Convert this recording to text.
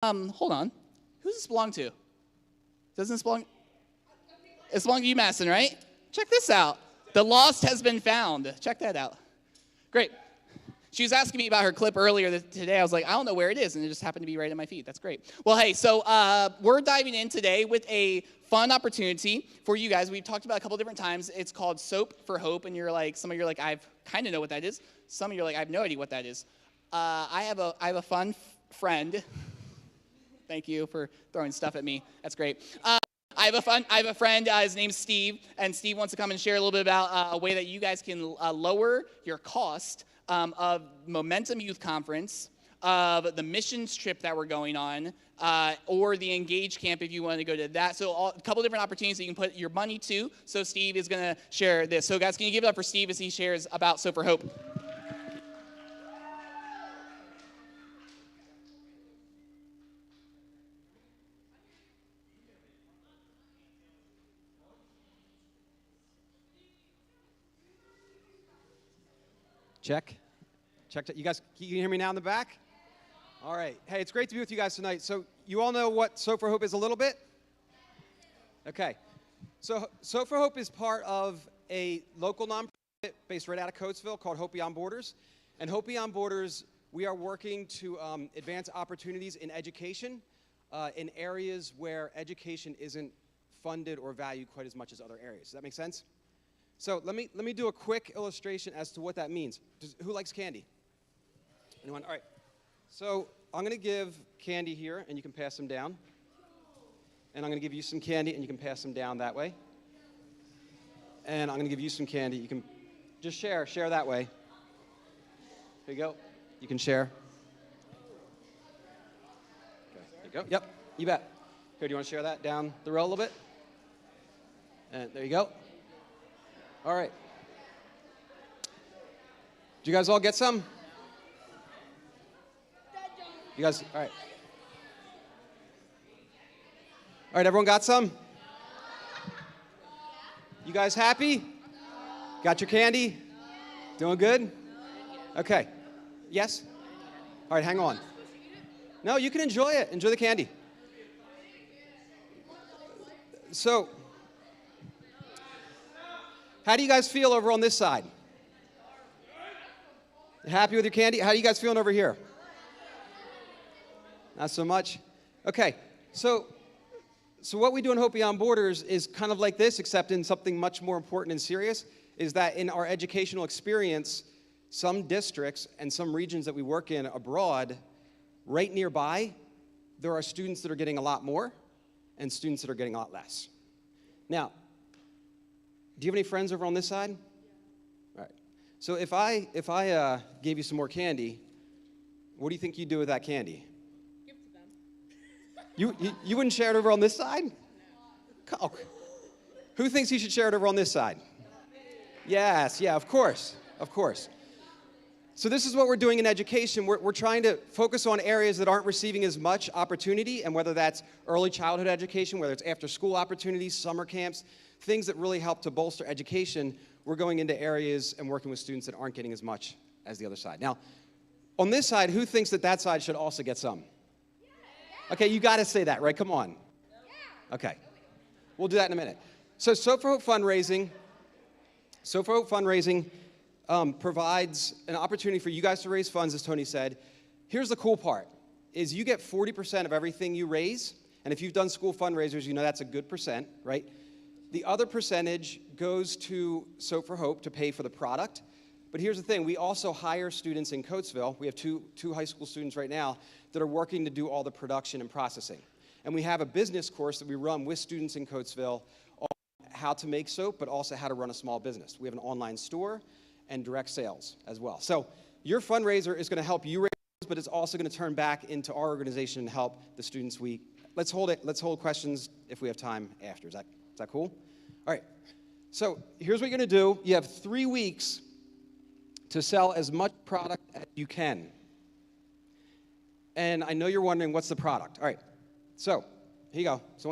Hold on. Who does this belong to? Doesn't this belong? It's belonging to you, Madison, right? Check this out. The lost has been found. Check that out. Great. She was asking me about her clip earlier today. I was like, I don't know where it is, and it just happened to be right at my feet. That's great. Well, hey, so we're diving in today with a fun opportunity for you guys. We've talked about it a couple different times. It's called Soap for Hope, and you're like, some of you are like, I kind of know what that is. Some of you are like, I have no idea what that is. I have a fun friend. Thank you for throwing stuff at me. That's great. I have a friend, his name's Steve, and Steve wants to come and share a little bit about a way that you guys can lower your cost of Momentum Youth Conference, of the missions trip that we're going on, or the Engage Camp if you want to go to that. So a couple different opportunities that you can put your money to. So Steve is going to share this. So guys, can you give it up for Steve as he shares about Soap for Hope? Check. You guys, can you hear me now in the back? All right. Hey, it's great to be with you guys tonight. So you all know what Soap for Hope is a little bit? Okay. So Soap for Hope is part of a local nonprofit based right out of Coatesville called Hope Beyond Borders. And Hope Beyond Borders, we are working to advance opportunities in education in areas where education isn't funded or valued quite as much as other areas. Does that make sense? So let me do a quick illustration as to what that means. Who likes candy? Anyone? All right. So I'm going to give candy here, and you can pass them down. And I'm going to give you some candy, and you can pass them down that way. And I'm going to give you some candy. You can just share that way. There you go. You can share. Okay. There you go. Yep. You bet. Here, do you want to share that down the row a little bit? And there you go. All right. Did you guys all get some? You guys, all right. All right, everyone got some? You guys happy? Got your candy? Doing good? Okay. Yes? All right, hang on. No, you can enjoy it. Enjoy the candy. So, how do you guys feel over on this side? Happy with your candy? How are you guys feeling over here? Not so much? Okay, so what we do in Hope Beyond Borders is kind of like this, except in something much more important and serious, is that in our educational experience, some districts and some regions that we work in abroad, right nearby, there are students that are getting a lot more and students that are getting a lot less. Now, do you have any friends over on this side? All right. So if I gave you some more candy, what do you think you'd do with that candy? Give it to them. You wouldn't share it over on this side? No. Oh. Who thinks you should share it over on this side? Yes, yeah, of course. So this is what we're doing in education. We're trying to focus on areas that aren't receiving as much opportunity, and whether that's early childhood education, whether it's after-school opportunities, summer camps, things that really help to bolster education, we're going into areas and working with students that aren't getting as much as the other side. Now, on this side, who thinks that side should also get some? Okay, you got to say that, right? Come on. Okay. We'll do that in a minute. So Soap for Hope fundraising provides an opportunity for you guys to raise funds, as Tony said. Here's the cool part, is you get 40% of everything you raise, and if you've done school fundraisers, you know that's a good percent, right? The other percentage goes to Soap for Hope to pay for the product. But here's the thing, we also hire students in Coatesville. We have two high school students right now that are working to do all the production and processing. And we have a business course that we run with students in Coatesville on how to make soap, but also how to run a small business. We have an online store and direct sales as well. So your fundraiser is going to help you raise, but it's also going to turn back into our organization and help the students let's hold questions if we have time after. Is that cool? All right. So here's what you're going to do. You have 3 weeks to sell as much product as you can. And I know you're wondering, what's the product? All right. So here you go. Someone